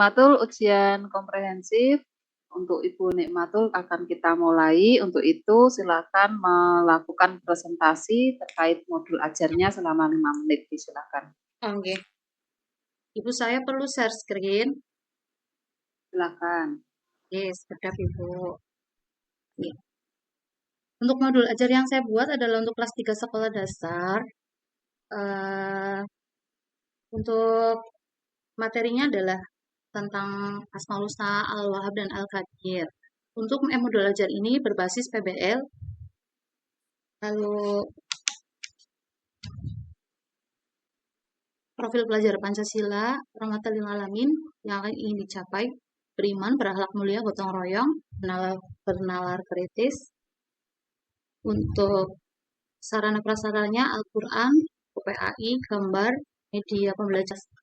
Nikmatul ujian komprehensif untuk Ibu Nikmatul akan kita mulai. Untuk itu silakan melakukan presentasi terkait modul ajarnya selama 5 menit. Silakan. Oke. Ibu, saya perlu share screen. Silakan. Yes, sedap Ibu. Nih. Untuk modul ajar yang saya buat adalah untuk kelas 3 sekolah dasar. Untuk materinya adalah tentang Asmaul Husna, Al-Wahhab, dan Al-Qadir. Untuk modul ajar ini berbasis PBL. Lalu profil pelajar Pancasila, rahmatan lil alamin yang akan ingin dicapai, beriman, berakhlak mulia, gotong royong, bernalar kritis. Untuk sarana prasarannya Al-Quran, UPAI, gambar, media pembelajaran.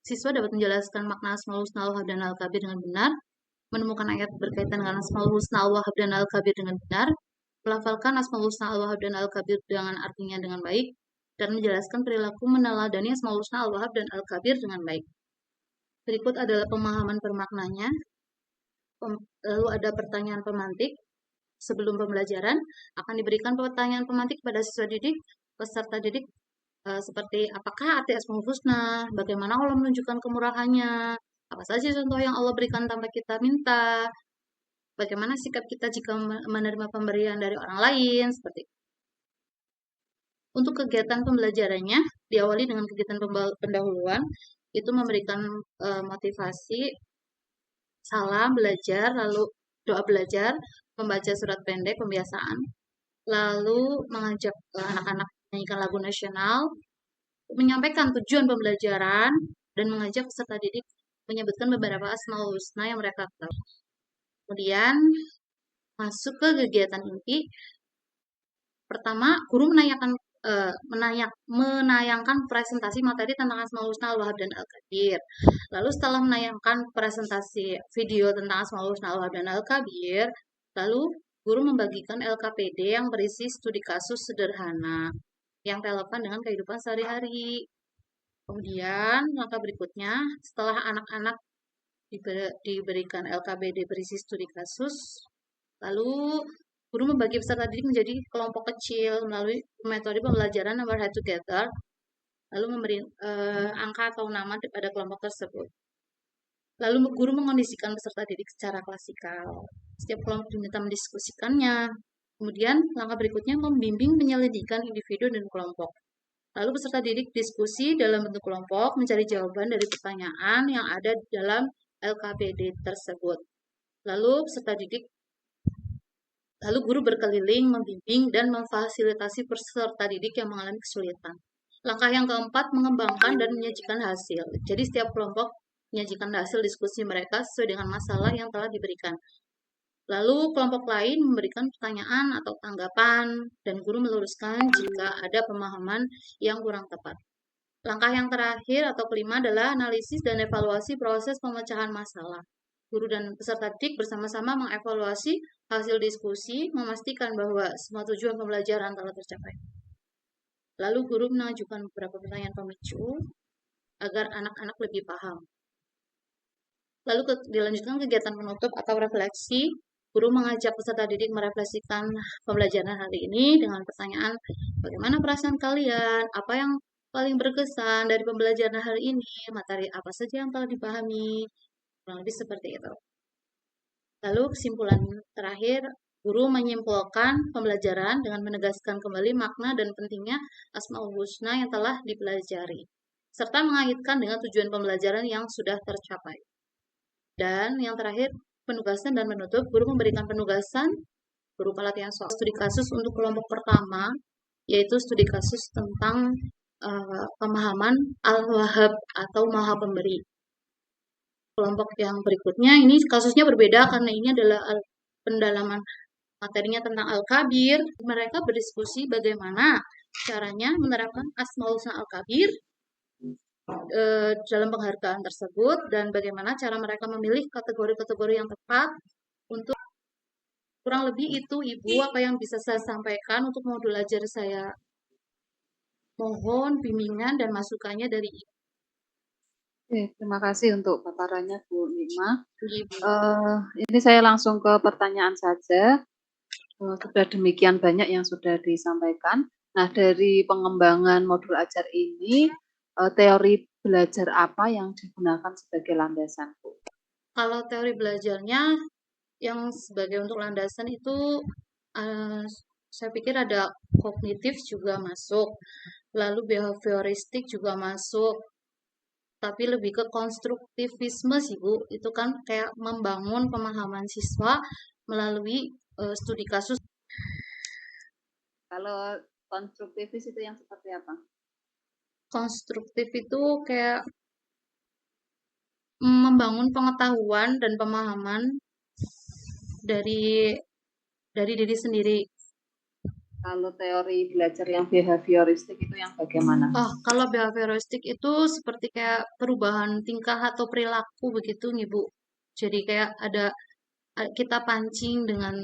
Siswa dapat menjelaskan makna Asmaul Husna, Al-Wahhab, dan Al-Kabir dengan benar, menemukan ayat berkaitan dengan Asmaul Husna, Al-Wahhab, dan Al-Kabir dengan benar, melafalkan Asmaul Husna, Al-Wahhab, dan Al-Kabir dengan artinya dengan baik, dan menjelaskan perilaku meneladani Asmaul Husna, Al-Wahhab, dan Al-Kabir dengan baik. Berikut adalah pemahaman bermaknanya. Lalu ada pertanyaan pemantik. Sebelum pembelajaran, akan diberikan pertanyaan pemantik pada siswa didik, peserta didik, seperti apakah arti Asmaul Husna, bagaimana Allah menunjukkan kemurahannya, apa saja contoh yang Allah berikan tanpa kita minta, bagaimana sikap kita jika menerima pemberian dari orang lain, seperti itu. Untuk kegiatan pembelajarannya, diawali dengan kegiatan pendahuluan, itu memberikan motivasi, salam belajar, lalu doa belajar, membaca surat pendek, pembiasaan, lalu mengajak anak-anak menyanyikan lagu nasional, menyampaikan tujuan pembelajaran, dan mengajak peserta didik menyebutkan beberapa Asmaul Husna yang mereka tahu. Kemudian masuk ke kegiatan inti. Pertama, guru menayangkan presentasi materi tentang Asmaul Husna, Al-Wahhab, dan Al-Qadir. Lalu setelah menayangkan presentasi video tentang Asmaul Husna, Al-Wahhab, dan Al-Qadir, lalu guru membagikan LKPD yang berisi studi kasus sederhana yang relevan dengan kehidupan sehari-hari. Kemudian langkah berikutnya, setelah anak-anak diberikan LKPD berisi studi kasus, lalu guru membagi peserta didik menjadi kelompok kecil melalui metode pembelajaran number head together, lalu memberi angka atau nama pada kelompok tersebut. Lalu guru mengondisikan peserta didik secara klasikal. Setiap kelompok diminta mendiskusikannya. Kemudian langkah berikutnya membimbing penyelidikan individu dan kelompok. Lalu peserta didik diskusi dalam bentuk kelompok mencari jawaban dari pertanyaan yang ada dalam LKPD tersebut. Lalu guru berkeliling, membimbing, dan memfasilitasi peserta didik yang mengalami kesulitan. Langkah yang keempat, mengembangkan dan menyajikan hasil. Jadi setiap kelompok menyajikan hasil diskusi mereka sesuai dengan masalah yang telah diberikan. Lalu kelompok lain memberikan pertanyaan atau tanggapan, dan guru meluruskan jika ada pemahaman yang kurang tepat. Langkah yang terakhir atau kelima adalah analisis dan evaluasi proses pemecahan masalah. Guru dan peserta didik bersama-sama mengevaluasi hasil diskusi, memastikan bahwa semua tujuan pembelajaran telah tercapai. Lalu guru mengajukan beberapa pertanyaan pemicu agar anak-anak lebih paham. Lalu dilanjutkan kegiatan penutup atau refleksi. Guru mengajak peserta didik merefleksikan pembelajaran hari ini dengan pertanyaan, bagaimana perasaan kalian? Apa yang paling berkesan dari pembelajaran hari ini? Materi apa saja yang telah dipahami? Kurang lebih seperti itu. Lalu kesimpulan terakhir, guru menyimpulkan pembelajaran dengan menegaskan kembali makna dan pentingnya Asmaul Husna yang telah dipelajari, serta mengaitkan dengan tujuan pembelajaran yang sudah tercapai. Dan yang terakhir, penugasan dan menutup. Guru memberikan penugasan berupa latihan soal studi kasus untuk kelompok pertama, yaitu studi kasus tentang pemahaman Al-Wahhab atau Maha Pemberi. Kelompok yang berikutnya ini kasusnya berbeda karena ini adalah pendalaman materinya tentang Al-Kabir. Mereka berdiskusi bagaimana caranya menerapkan Asmaul Husna Al-Kabir dalam penghargaan tersebut dan bagaimana cara mereka memilih kategori-kategori yang tepat untuk. Kurang lebih itu Ibu apa yang bisa saya sampaikan untuk modul ajar saya. Mohon bimbingan dan masukannya dari Ibu. Oke, terima kasih untuk paparannya Bu Nima. Iya, Bu. Ini saya langsung ke pertanyaan saja. Sudah demikian banyak yang sudah disampaikan. Nah, dari pengembangan modul ajar ini, teori belajar apa yang digunakan sebagai landasan, Bu? Kalau teori belajarnya yang sebagai untuk landasan itu eh, saya pikir ada kognitif juga masuk, lalu behavioristik juga masuk, tapi lebih ke konstruktivisme sih Bu. Itu kan kayak membangun pemahaman siswa melalui studi kasus. Kalau konstruktivis itu yang seperti apa? Konstruktif itu kayak membangun pengetahuan dan pemahaman dari diri sendiri. Kalau teori belajar yang behavioristik itu yang bagaimana? Oh, kalau behavioristik itu seperti kayak perubahan tingkah atau perilaku begitu nih, Bu. Jadi kayak ada kita pancing dengan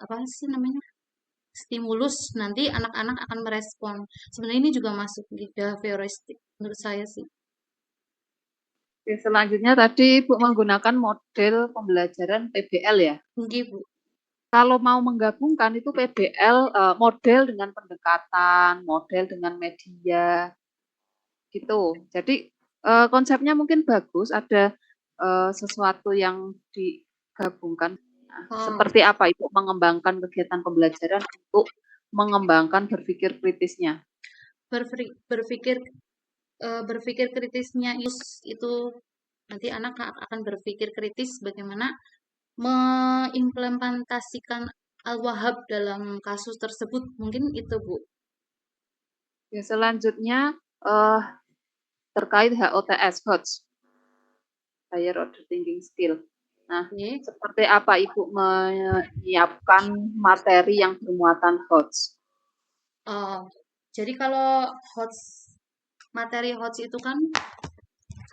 apa sih namanya? Stimulus, nanti anak-anak akan merespon. Sebenarnya ini juga masuk di behavioristik menurut saya sih. Oke, selanjutnya tadi Ibu menggunakan model pembelajaran PBL ya. Oke, Bu. Kalau mau menggabungkan itu PBL model dengan pendekatan, model dengan media, gitu. Jadi konsepnya mungkin bagus, ada sesuatu yang digabungkan. Nah, Oh, seperti apa Ibu mengembangkan kegiatan pembelajaran untuk mengembangkan berpikir kritisnya? berpikir berpikir kritisnya itu nanti anak akan berpikir kritis bagaimana mengimplementasikan Al-Wahhab dalam kasus tersebut. Mungkin itu, Bu. Ya, selanjutnya eh, terkait HOTS, HOTS, Higher Order Thinking Skill. Nah, Oke. seperti apa Ibu menyiapkan materi yang bermuatan HOTS? Jadi kalau materi HOTS itu kan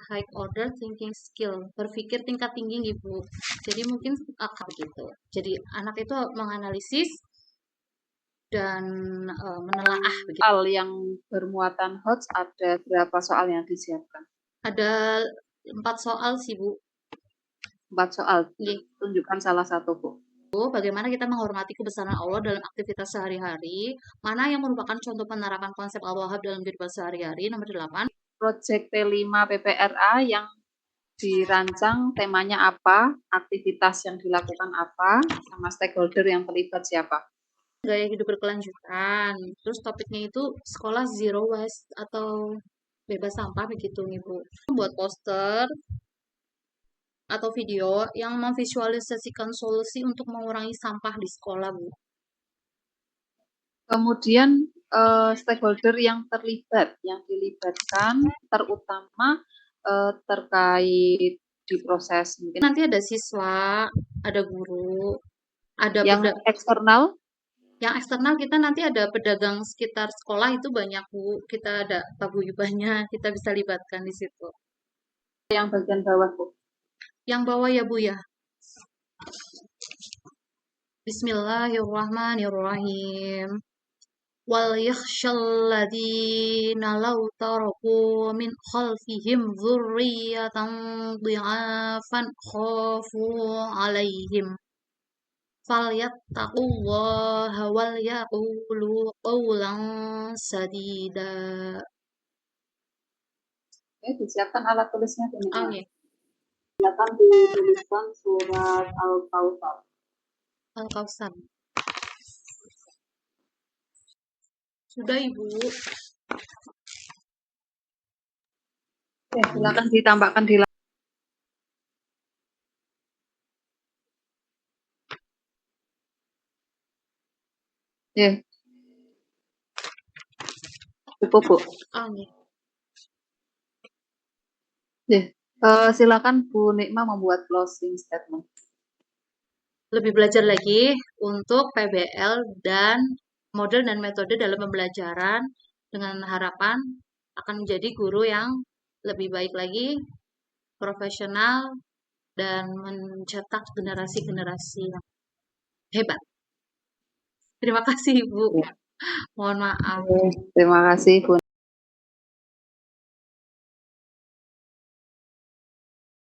high order thinking skill, berpikir tingkat tinggi gitu. Jadi mungkin akan gitu. Jadi anak itu menganalisis dan menelaah begitu. Soal yang bermuatan HOTS ada berapa soal yang disiapkan? Ada 4 soal sih, Bu. 4 soal. Nih, Tunjukkan salah satu, Bu. bagaimana kita menghormati kebesaran Allah dalam aktivitas sehari-hari, mana yang merupakan contoh penerapan konsep Al-Wahhab dalam kehidupan sehari-hari, nomor 8. Project T5 PPRA yang dirancang temanya apa, aktivitas yang dilakukan apa, sama stakeholder yang terlibat siapa. Gaya hidup berkelanjutan. Terus topiknya itu sekolah zero waste atau bebas sampah begitu nih, Bu. Buat poster atau video yang memvisualisasikan solusi untuk mengurangi sampah di sekolah, Bu. Kemudian stakeholder yang terlibat, yang dilibatkan terutama terkait di proses mungkin. Nanti ada siswa, ada guru, ada Yang eksternal. yang eksternal kita nanti ada pedagang sekitar sekolah itu banyak, Bu. Kita ada paguyubannya, kita bisa libatkan di situ. Yang bagian bawah, Bu. Yang bawah ya, Bu ya. Bismillahirrahmanirrahim. Wal yakhshal law taraku min khalfihim dzurriyyatan dhi'afan khafu 'alaihim falyattaqullaha wal yaqulu qawlan sadida. Disiapkan alat tulisnya ini. Amin. Silakan dituliskan surat Al-Kautsar. Al-Kautsar. Sudah, Ibu. Silakan ditambahkan di ya. Cukup, Bu. Amin. Ya. Silakan Bu Nikma membuat closing statement. Lebih belajar lagi untuk PBL dan model dan metode dalam pembelajaran dengan harapan akan menjadi guru yang lebih baik lagi, profesional, dan mencetak generasi-generasi yang hebat. Terima kasih, Ibu. Ya. Mohon maaf. Terima kasih, Bu.